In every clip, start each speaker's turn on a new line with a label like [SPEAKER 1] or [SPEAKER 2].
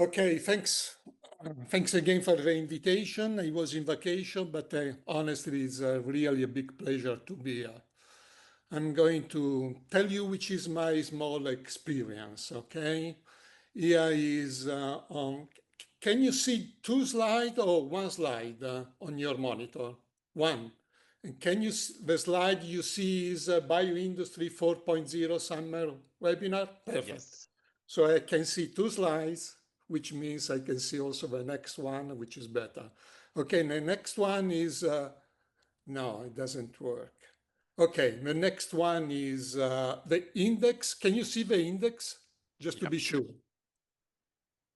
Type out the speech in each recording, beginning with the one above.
[SPEAKER 1] Okay, thanks. Thanks again for the invitation. I was in vacation, but honestly, it's really a big pleasure to be here. I'm going to tell you which is my small experience, okay? Here is can you see two slides or one slide on your monitor? One. And can you, the slide you see is BioIndustry 4.0 summer webinar? Perfect.
[SPEAKER 2] Yes.
[SPEAKER 1] So I can see two slides, which means I can see also the next one, which is better. Okay, the next one is, no, it doesn't work. Okay, the next one is the index. Can you see the index? Just to
[SPEAKER 2] Yep.
[SPEAKER 1] be sure.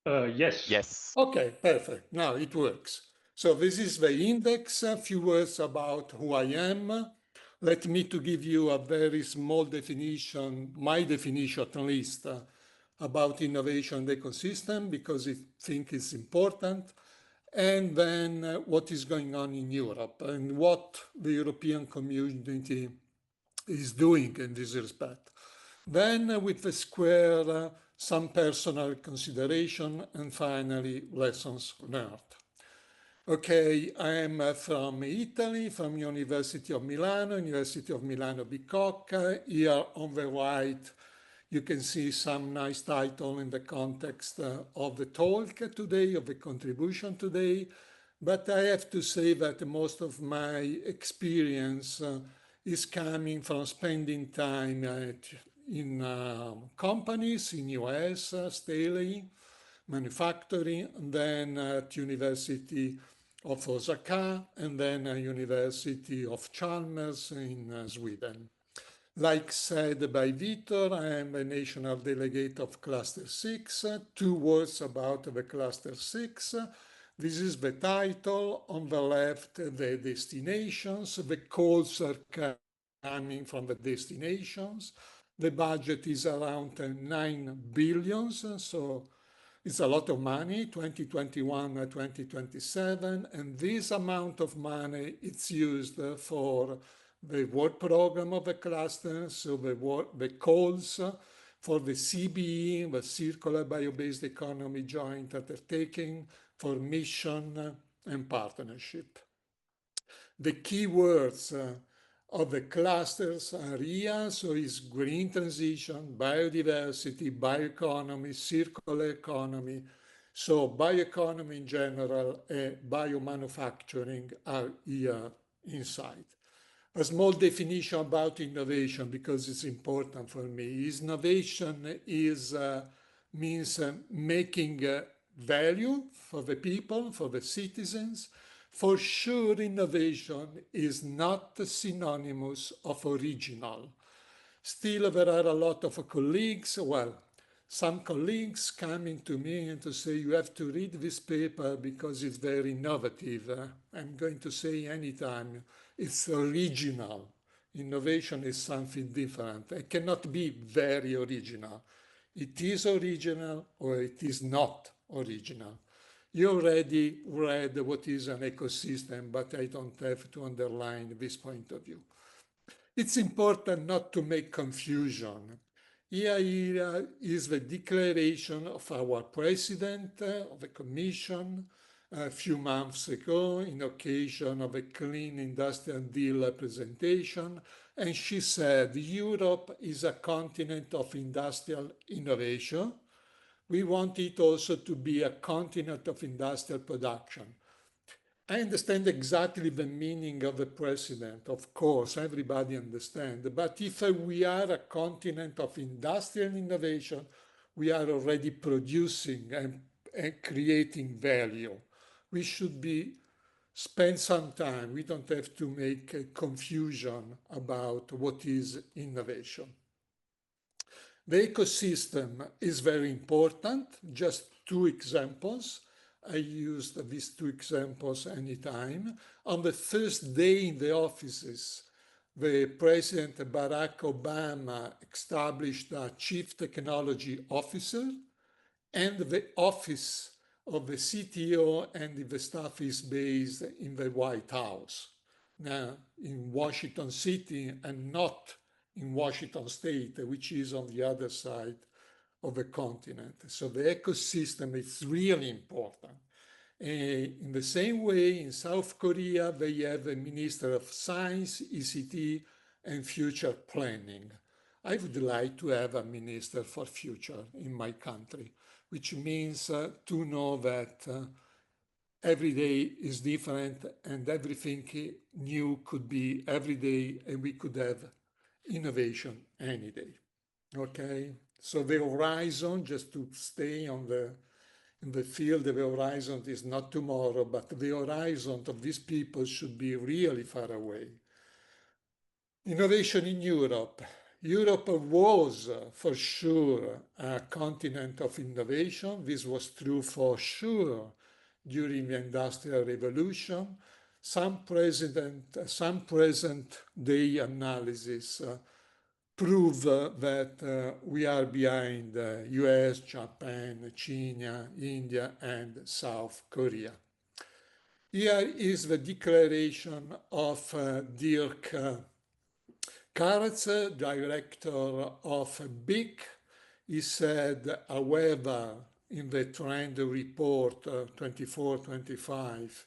[SPEAKER 3] Yes.
[SPEAKER 2] Yes.
[SPEAKER 1] Okay, perfect. Now it works. So this is the index. A few words about who I am. Let me to give you a very small definition, my definition at least, about innovation ecosystem, because I think it's important. And then what is going on in Europe and what the European community is doing in this respect. Then with the square, some personal consideration, and finally, lessons learned. Okay, I am from Italy, from University of Milano Bicocca. Here on the right, you can see some nice title in the context of the talk today, of the contribution today. But I have to say that most of my experience is coming from spending time in companies in US, Staley, manufacturing, and then at University of Osaka, and then University of Chalmers in Sweden. Like said by Vitor, I am a national delegate of Cluster 6. Two words about the Cluster 6. This is the title. On the left, the destinations. The calls are coming from the destinations. The budget is around 9 billion, so it's a lot of money, 2021, 2027, and this amount of money it's used for the work program of the cluster, so the calls for the CBE, the Circular Bio-Based Economy Joint Undertaking, for mission and partnership. The key words of the clusters are here, so it's green transition, biodiversity, bioeconomy, circular economy. So bioeconomy in general and biomanufacturing are here inside. A small definition about innovation, because it's important for me. Innovation means making value for the people, for the citizens. For sure, innovation is not synonymous of original. Still, there are a lot of colleagues, well, some colleagues coming to me and to say, you have to read this paper because it's very innovative. I'm going to say anytime, it's original. Innovation is something different. It cannot be very original. It is original or it is not original. You already read what is an ecosystem, but I don't have to underline this point of view. It's important not to make confusion. Here is the declaration of our president of the Commission a few months ago in occasion of a Clean Industrial Deal presentation, and she said, Europe is a continent of industrial innovation. We want it also to be a continent of industrial production. I understand exactly the meaning of the president, of course, everybody understands. But if we are a continent of industrial innovation, we are already producing and creating value. We should spend some time. We don't have to make a confusion about what is innovation. The ecosystem is very important. Just two examples. I used these two examples anytime. On the first day in the offices, the President Barack Obama established a Chief Technology Officer, and the office of the CTO and the staff is based in the White House, now in Washington City and not in Washington State, which is on the other side of a continent. So the ecosystem is really important. In the same way, in South Korea, they have a Minister of Science, ECT, and Future Planning. I would like to have a Minister for Future in my country, which means to know that every day is different and everything new could be every day, and we could have innovation any day. Okay, so the horizon, just to stay on in the field, the horizon is not tomorrow, but the horizon of these people should be really far away. Innovation in Europe. Europe was for sure a continent of innovation. This was true for sure during the Industrial Revolution. Some present day analysis prove that we are behind US, Japan, China, India, and South Korea. Here is the declaration of Dirk Karatz, director of BIC. He said, however, in the trend report 24-25,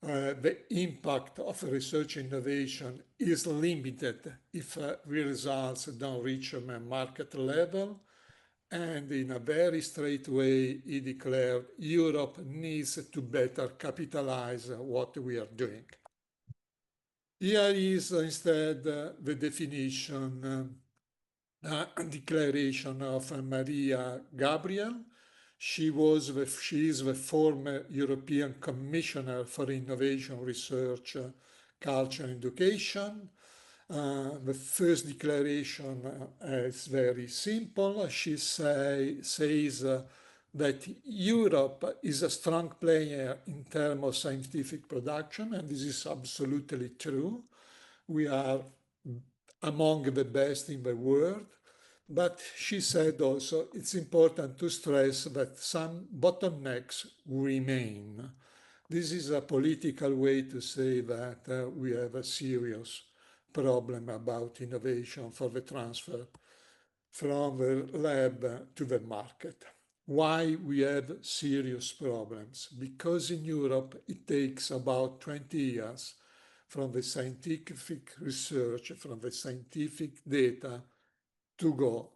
[SPEAKER 1] the impact of research innovation is limited if results don't reach a market level. And in a very straight way, he declared Europe needs to better capitalize what we are doing. Here is instead the definition, declaration of Maria Gabriel. She is the former European Commissioner for Innovation, Research, Culture and Education. The first declaration is very simple. She says that Europe is a strong player in terms of scientific production, and this is absolutely true. We are among the best in the world. But she said also it's important to stress that some bottlenecks remain. This is a political way to say that we have a serious problem about innovation for the transfer from the lab to the market. Why we have serious problems? Because in Europe it takes about 20 years from the scientific research, from the scientific data to go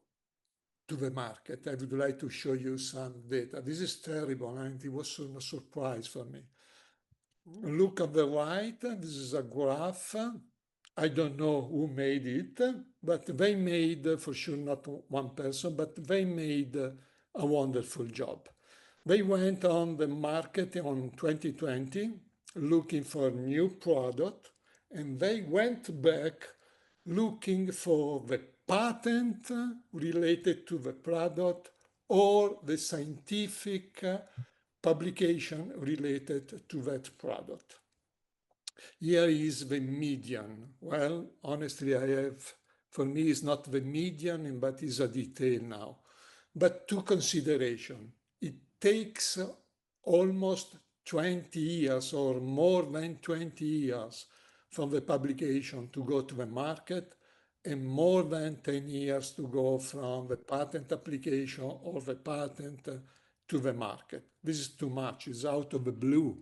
[SPEAKER 1] to the market. I would like to show you some data. This is terrible, and it was a surprise for me. Look on the right, this is a graph. I don't know who made it, but they made, for sure not one person, but they made a wonderful job. They went on the market on 2020 looking for new product, and they went back looking for the patent related to the product or the scientific publication related to that product. Here is the median. Well, honestly, for me, it's not the median, but it's a detail now. But to consideration, it takes almost 20 years or more than 20 years from the publication to go to the market, and more than 10 years to go from the patent application or the patent to the market. This is too much, it's out of the blue.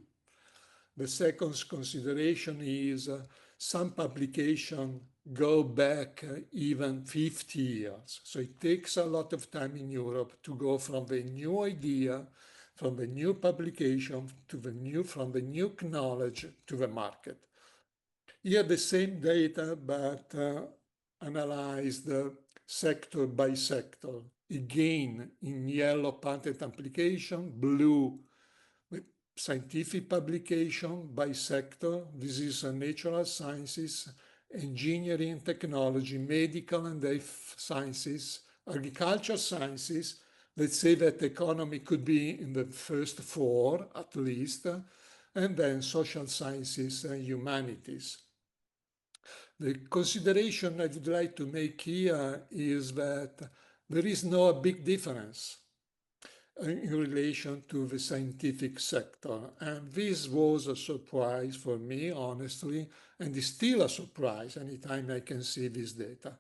[SPEAKER 1] The second consideration is some publication go back even 50 years. So it takes a lot of time in Europe to go from the new idea, from the new publication, from the new knowledge to the market. Here the same data, but analyzed sector by sector. Again, in yellow, patent application, blue, scientific publication by sector. This is natural sciences, engineering, technology, medical and health sciences, agriculture sciences. Let's say that economy could be in the first four at least, and then social sciences and humanities. The consideration I would like to make here is that there is no big difference in relation to the scientific sector. And this was a surprise for me, honestly, and is still a surprise anytime I can see this data.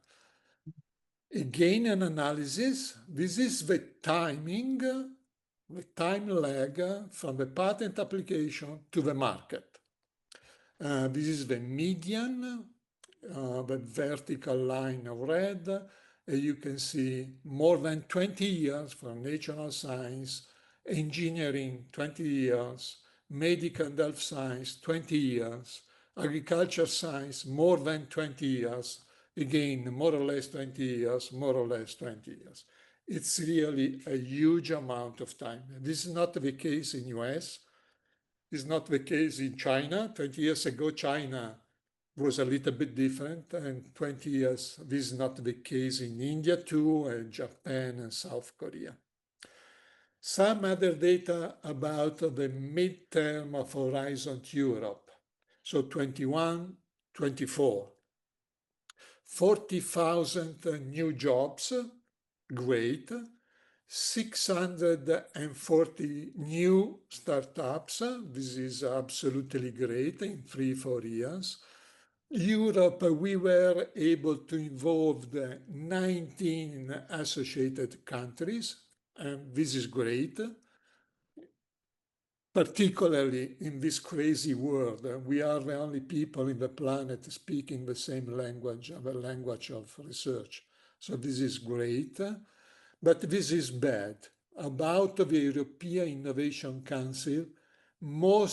[SPEAKER 1] Again, an analysis. This is the timing, the time lag from the patent application to the market. This is the median, the vertical line of red. You can see more than 20 years for natural science, engineering 20 years, medical and health science 20 years, agriculture science more than 20 years, again more or less 20 years, more or less 20 years. It's really a huge amount of time. This is not the case in US. It's not the case in China. 20 years ago, China was a little bit different, and 20 years, this is not the case in India too, and Japan and South Korea. Some other data about the midterm of Horizon Europe. So 21, 24. 40,000 new jobs, great. 640 new startups. This is absolutely great in 3-4 years. Europe, we were able to involve the 19 associated countries, and this is great. Particularly in this crazy world, we are the only people in the planet speaking the same language, the language of research. So this is great. But this is bad. About the European Innovation Council, more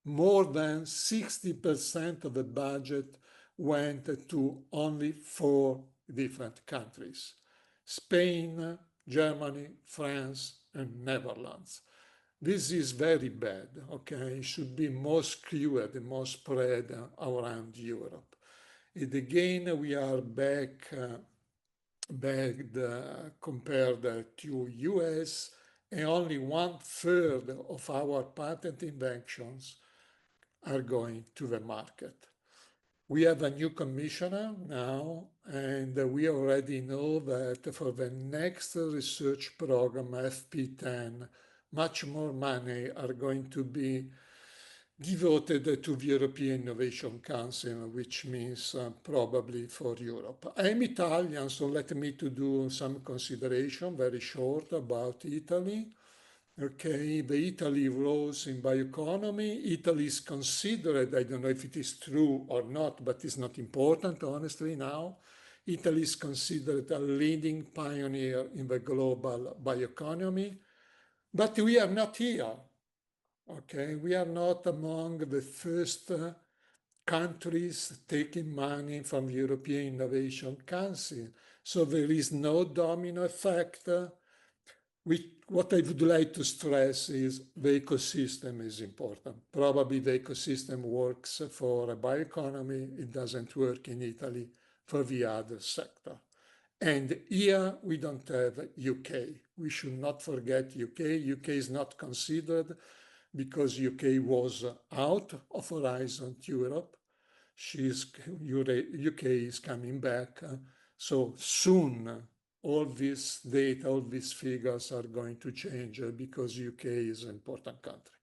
[SPEAKER 1] than 60% of the budget went to only 4 different countries: Spain, Germany, France, and Netherlands. This is very bad, okay? It should be more skewed, more spread around Europe. And again, we are back compared to US, and only 1/3 of our patent inventions are going to the market. We have a new commissioner now, and we already know that for the next research program, FP10, much more money are going to be devoted to the European Innovation Council, which means probably for Europe. I'm Italian, so let me to do some consideration, very short, about Italy. Okay, the Italy rose in bioeconomy. Italy is considered, I don't know if it is true or not, but it's not important, honestly, now. Italy is considered a leading pioneer in the global bioeconomy, but we are not here. Okay, we are not among the first countries taking money from the European Innovation Council. So there is no domino effect. What I would like to stress is the ecosystem is important. Probably the ecosystem works for a bioeconomy. It doesn't work in Italy for the other sector. And here we don't have UK. We should not forget UK. UK is not considered because UK was out of Horizon Europe. UK is coming back. So soon, all this data, all these figures are going to change because UK is an important country.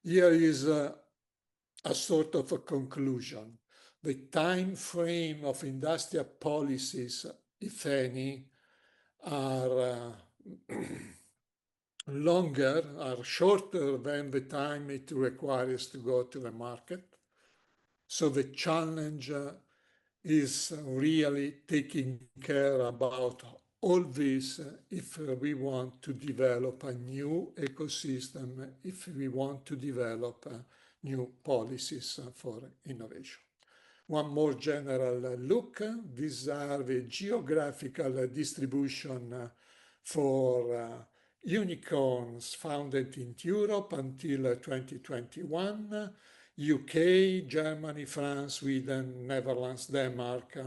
[SPEAKER 1] Here is a sort of a conclusion. The time frame of industrial policies, if any, are longer, are shorter than the time it requires to go to the market. So the challenge is really taking care about all this if we want to develop a new ecosystem, if we want to develop new policies for innovation. One more general look. These are the geographical distribution for unicorns founded in Europe until 2021. UK, Germany, France, Sweden, Netherlands, Denmark,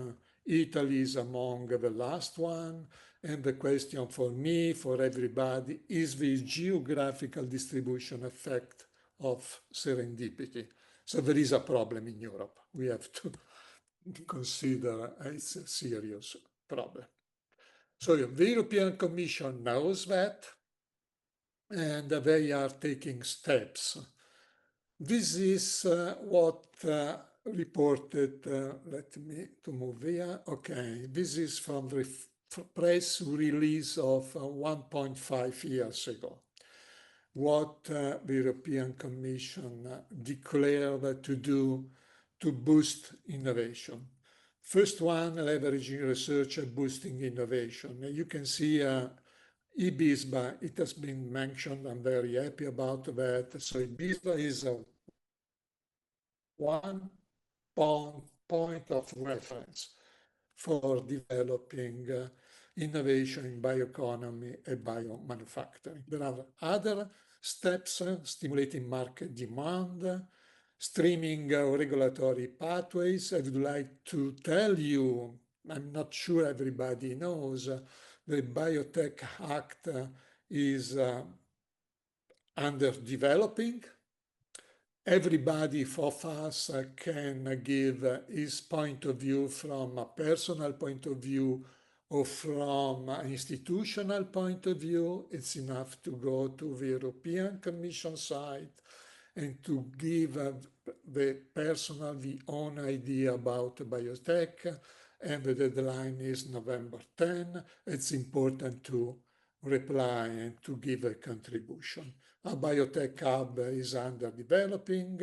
[SPEAKER 1] Italy is among the last one. And the question for me, for everybody, is the geographical distribution effect of serendipity. So there is a problem in Europe. We have to consider it's a serious problem. So the European Commission knows that, and they are taking steps. This is what reported, let me to move here. Okay, this is from the press release of 1.5 years ago. What the European Commission declared to do to boost innovation. First one, leveraging research and boosting innovation. You can see eBISBA, it has been mentioned, I'm very happy about that. So eBISBA is one point of reference for developing innovation in bioeconomy and biomanufacturing. There are other steps, stimulating market demand, streaming regulatory pathways. I would like to tell you, I'm not sure everybody knows, the Biotech Act is under developing. Everybody of us can give his point of view from a personal point of view or from an institutional point of view. It's enough to go to the European Commission site and to give the personal, the own idea about biotech, and the deadline is November 10. It's important to reply and to give a contribution. A biotech hub is under developing,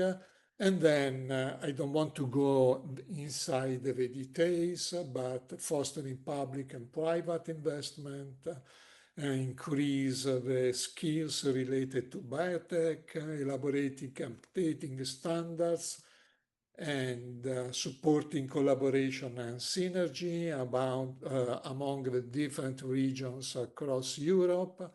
[SPEAKER 1] and then I don't want to go inside the details, but fostering public and private investment, increase the skills related to biotech, elaborating and updating standards, and supporting collaboration and synergy among the different regions across Europe.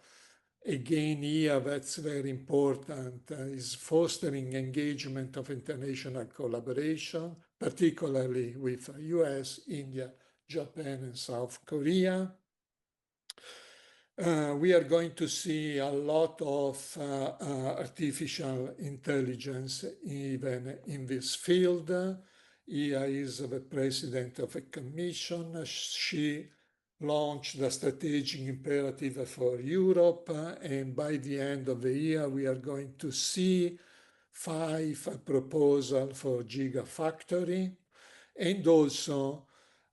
[SPEAKER 1] Again, here, that's very important, is fostering engagement of international collaboration, particularly with US, India, Japan, and South Korea. We are going to see a lot of artificial intelligence even in this field. Here is the president of a commission. She launched the strategic imperative for Europe, and by the end of the year, we are going to see 5 proposals for Gigafactory, and also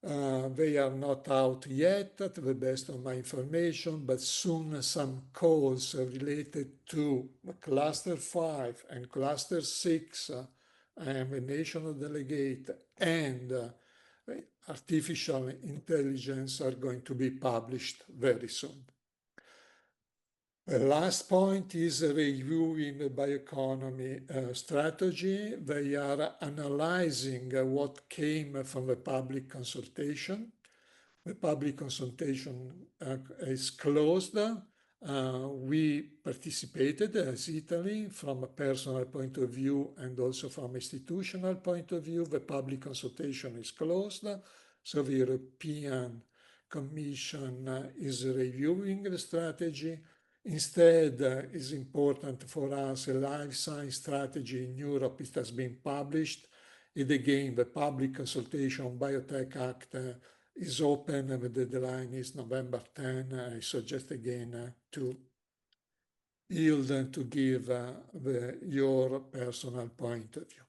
[SPEAKER 1] they are not out yet, to the best of my information, but soon some calls related to Cluster 5 and Cluster 6, I am a national delegate, and artificial intelligence are going to be published very soon. The last point is reviewing the bioeconomy strategy. They are analyzing what came from the public consultation. The public consultation is closed. We participated as Italy from a personal point of view and also from institutional point of view. The public consultation is closed, so the European Commission is reviewing the strategy. Instead, it's important for us a life science strategy in Europe. It has been published. And again, the public consultation on Biotech Act is open, and the deadline is November 10. I suggest again to yield and to give your personal point of view.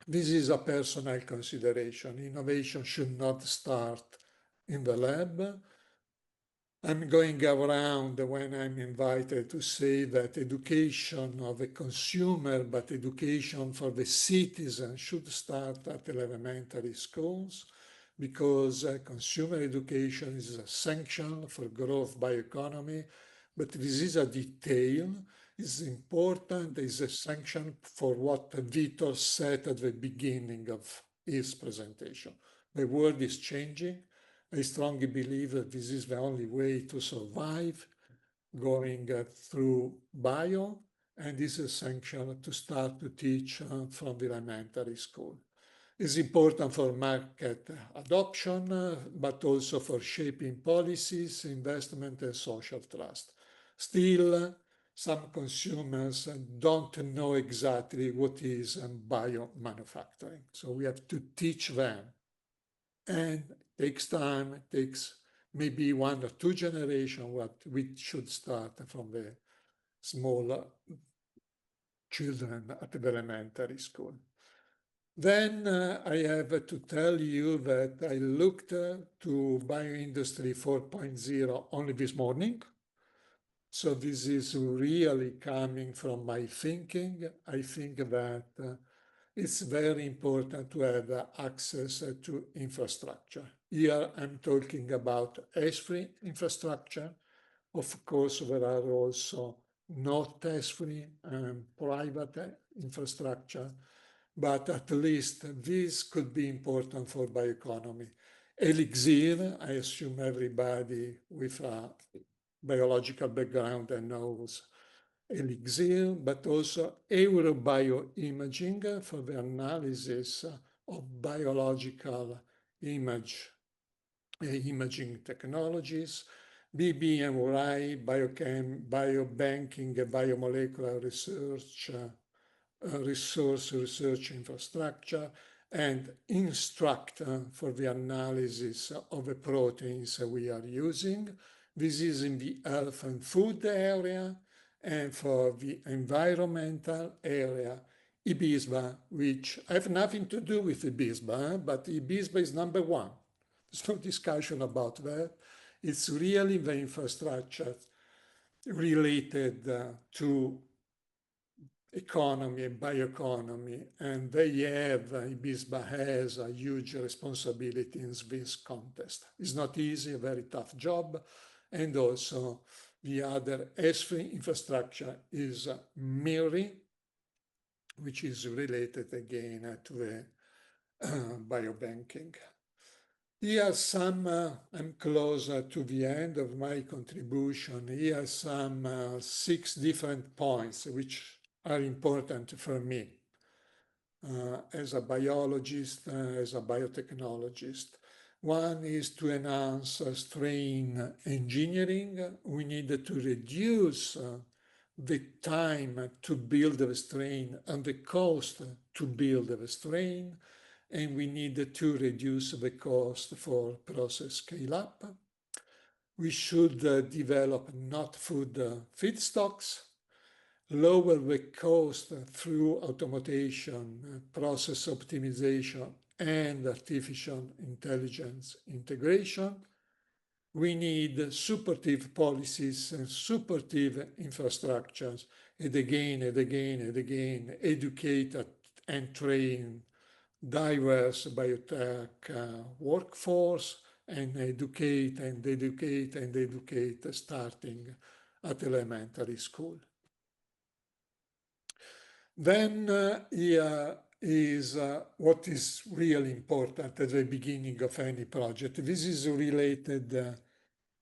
[SPEAKER 1] This is a personal consideration. Innovation should not start in the lab. I'm going around when I'm invited to say that education of the consumer, but education for the citizen should start at elementary schools, because consumer education is essential for growth bioeconomy, but this is a detail. It's important, it's essential for what Vitor said at the beginning of his presentation. The world is changing. I strongly believe that this is the only way to survive going through bio, and it's essential to start to teach from the elementary school. It's important for market adoption, but also for shaping policies, investment, and social trust. Still, some consumers don't know exactly what is biomanufacturing, so we have to teach them. And it takes time, it takes maybe 1 or 2 generations, what we should start from the small children at the elementary school. Then I have to tell you that I looked to BioIndustry 4.0 only this morning. So this is really coming from my thinking. I think that it's very important to have access to infrastructure. Here I'm talking about S3 infrastructure. Of course, there are also not S3 private infrastructure, but at least this could be important for bioeconomy. Elixir, I assume everybody with a biological background and knows Elixir, but also Eurobioimaging for the analysis of biological imaging technologies, BBMRI, biobanking, biomolecular research infrastructure, and Instruct for the analysis of the proteins we are using. This is in the health and food area, and for the environmental area, IBISBA, which have nothing to do with IBISBA, but IBISBA is number one. There's no discussion about that. It's really the infrastructure related to economy and bioeconomy, and IBISBA has a huge responsibility in this contest. It's not easy, a very tough job, and also the other S3 infrastructure is MIRI, which is related again to the biobanking. Here I'm closer to the end of my contribution. Here are some 6 different points which are important for me as a biologist, as a biotechnologist. One is to enhance strain engineering. We need to reduce the time to build the strain and the cost to build the strain, and we need to reduce the cost for process scale-up. We should develop not food feedstocks, lower the cost through automation, process optimization, and artificial intelligence integration. We need supportive policies and supportive infrastructures, and again, educate and train diverse biotech workforce, and educate starting at elementary school. Then here is what is really important at the beginning of any project. This is related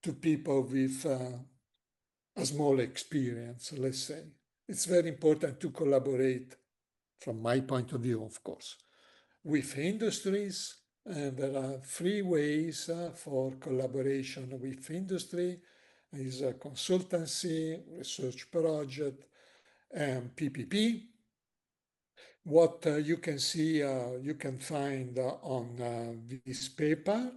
[SPEAKER 1] to people with a small experience, let's say. It's very important to collaborate, from my point of view, of course, with industries. And there are 3 ways for collaboration with industry. Is a consultancy, research project, and PPP. What you can see, you can find on this paper,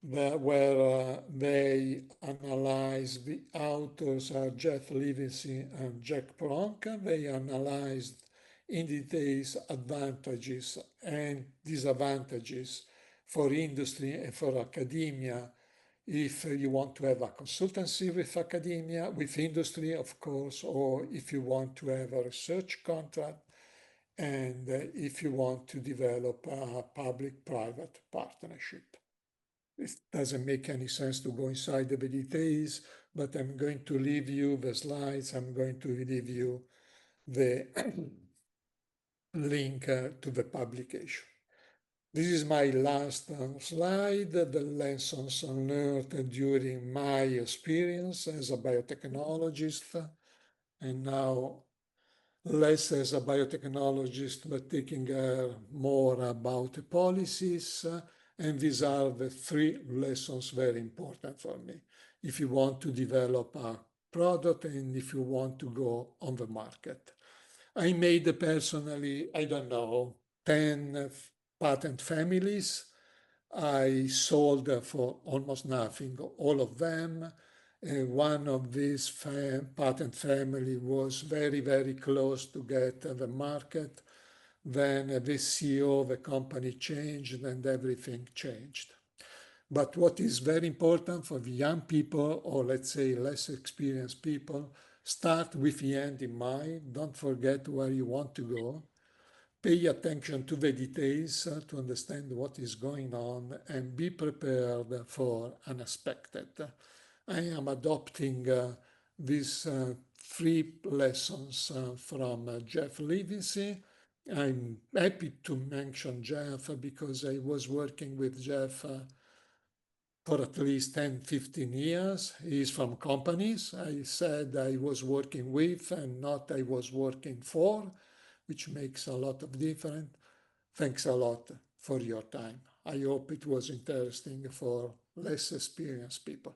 [SPEAKER 1] where they analyze, the authors are Jeff Livesey and Jack Plonk. They analyzed in details advantages and disadvantages for industry and for academia. If you want to have a consultancy with academia, with industry, of course, or if you want to have a research contract, and if you want to develop a public-private partnership. It doesn't make any sense to go inside the details, but I'm going to leave you the slides. I'm going to leave you the link to the publication. This is my last slide, the lessons learned during my experience as a biotechnologist, and now less as a biotechnologist, but taking more about the policies. And these are the 3 lessons very important for me. If you want to develop a product and if you want to go on the market. I made personally, I don't know, 10 patent families. I sold for almost nothing, all of them. One of these patent family was very, very close to get the market, then the CEO of the company changed and everything changed. But what is very important for the young people, or let's say less experienced people, start with the end in mind. Don't forget where you want to go. Pay attention to the details to understand what is going on and be prepared for unexpected. I am adopting these three lessons from Jeff Livesey. I'm happy to mention Jeff because I was working with Jeff for at least 10, 15 years. He's from companies. I said I was working with and not I was working for, which makes a lot of difference. Thanks a lot for your time. I hope it was interesting for less experienced people.